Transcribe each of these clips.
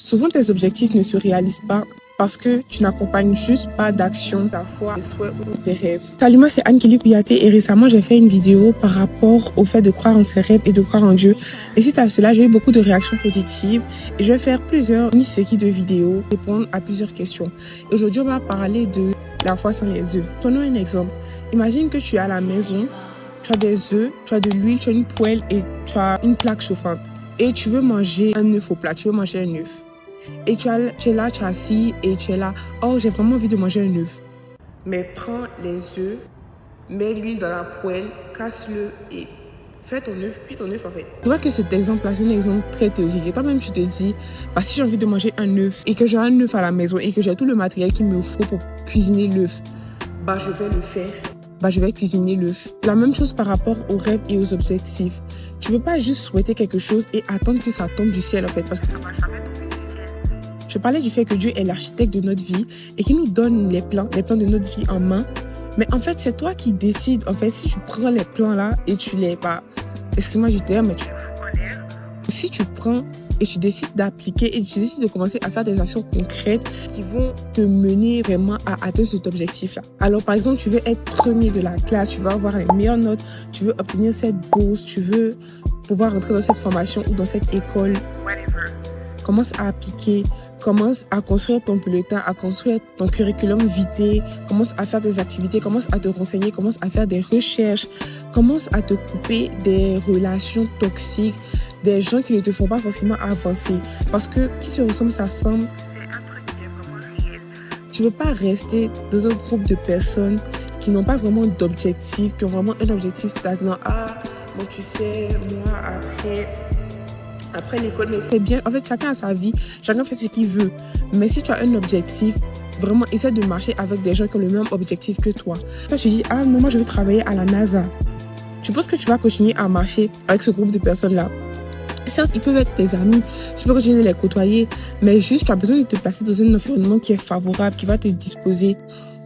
Souvent, tes objectifs ne se réalisent pas parce que tu n'accompagnes juste pas d'action, ta foi, tes souhaits ou tes rêves. Salut, moi c'est Anne-Kelly Kouyaté et récemment j'ai fait une vidéo par rapport au fait de croire en ses rêves et de croire en Dieu. Et suite à cela, j'ai eu beaucoup de réactions positives et je vais faire plusieurs mini-séries de vidéos, répondre à plusieurs questions. Et aujourd'hui, on va parler de la foi sans les œufs. Prenons un exemple. Imagine que tu es à la maison, tu as des œufs, tu as de l'huile, tu as une poêle et tu as une plaque chauffante. Et tu veux manger un œuf au plat, tu veux manger un œuf. Et tu es là, tu es assis et tu es là. Oh, j'ai vraiment envie de manger un œuf. Mais prends les œufs, mets l'huile dans la poêle, casse-le et fais ton œuf, cuis ton œuf en fait. Tu vois que cet exemple-là, c'est un exemple très théorique. Et toi-même, tu te dis, bah, si j'ai envie de manger un œuf et que j'ai un œuf à la maison et que j'ai tout le matériel qu'il me faut pour cuisiner l'œuf, bah, je vais le faire. Bah, je vais cuisiner l'œuf. La même chose par rapport aux rêves et aux objectifs. Tu ne peux pas juste souhaiter quelque chose et attendre que ça tombe du ciel en fait. Parce que ça va jamais tomber du ciel. Je parlais du fait que Dieu est l'architecte de notre vie et qu'il nous donne les plans de notre vie en main. Mais en fait, c'est toi qui décides. En fait, si tu prends les plans là et tu les... excuse-moi, je t'aime, mais si tu prends et tu décides d'appliquer et tu décides de commencer à faire des actions concrètes qui vont te mener vraiment à atteindre cet objectif-là. Alors, par exemple, tu veux être premier de la classe, tu veux avoir les meilleures notes, tu veux obtenir cette bourse, tu veux pouvoir rentrer dans cette formation ou dans cette école. Commence à appliquer, commence à construire ton bulletin, à construire ton curriculum vitae, commence à faire des activités, commence à te renseigner, commence à faire des recherches, commence à te couper des relations toxiques, des gens qui ne te font pas forcément avancer. Parce que qui se ressemble, s'assemble. Tu ne peux pas rester dans un groupe de personnes qui n'ont pas vraiment d'objectif, qui ont vraiment un objectif stagnant. Ah, bon, tu sais, moi, après l'école, mais c'est bien. En fait, chacun a sa vie, chacun fait ce qu'il veut. Mais si tu as un objectif, vraiment, essaie de marcher avec des gens qui ont le même objectif que toi. Quand tu dis, ah non, moi, je veux travailler à la NASA. Tu penses que tu vas continuer à marcher avec ce groupe de personnes-là? Certes, ils peuvent être tes amis, tu peux continuer de les côtoyer, mais juste, tu as besoin de te placer dans un environnement qui est favorable, qui va te disposer.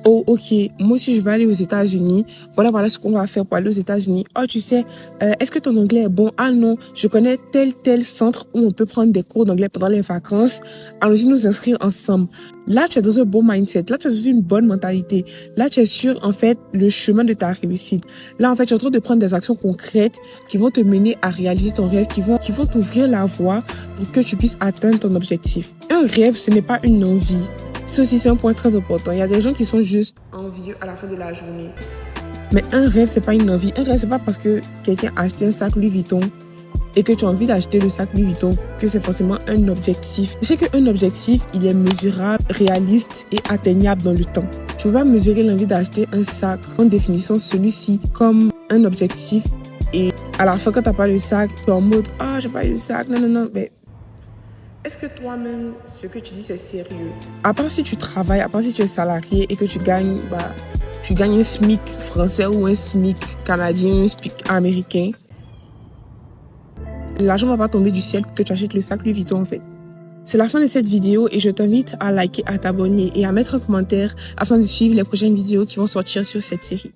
Oh, ok, moi aussi je vais aller aux États-Unis. Voilà ce qu'on va faire pour aller aux États-Unis. Oh, tu sais, est-ce que ton anglais est bon? Ah non, je connais tel centre où on peut prendre des cours d'anglais pendant les vacances. Allons-y nous inscrire ensemble. Là, tu es dans un bon mindset. Là, tu es dans une bonne mentalité. Là, tu es sur, en fait, le chemin de ta réussite. Là, en fait, tu es en train de prendre des actions concrètes qui vont te mener à réaliser ton rêve, qui vont t'ouvrir la voie pour que tu puisses atteindre ton objectif. Un rêve, ce n'est pas une envie. Ça aussi, c'est un point très important. Il y a des gens qui sont juste envieux à la fin de la journée. Mais un rêve, c'est pas une envie. Un rêve, c'est pas parce que quelqu'un a acheté un sac Louis Vuitton et que tu as envie d'acheter le sac Louis Vuitton que c'est forcément un objectif. Je sais qu'un objectif, il est mesurable, réaliste et atteignable dans le temps. Tu ne peux pas mesurer l'envie d'acheter un sac en définissant celui-ci comme un objectif et à la fin, quand tu n'as pas le sac, tu es en mode « Ah, j'ai pas eu le sac. » Non. Mais est-ce que toi-même, ce que tu dis, c'est sérieux? À part si tu travailles, à part si tu es salarié et que tu gagnes un SMIC français ou un SMIC canadien, un SMIC américain, l'argent ne va pas tomber du ciel pour que tu achètes le sac Louis Vuitton en fait. C'est la fin de cette vidéo et je t'invite à liker, à t'abonner et à mettre un commentaire afin de suivre les prochaines vidéos qui vont sortir sur cette série.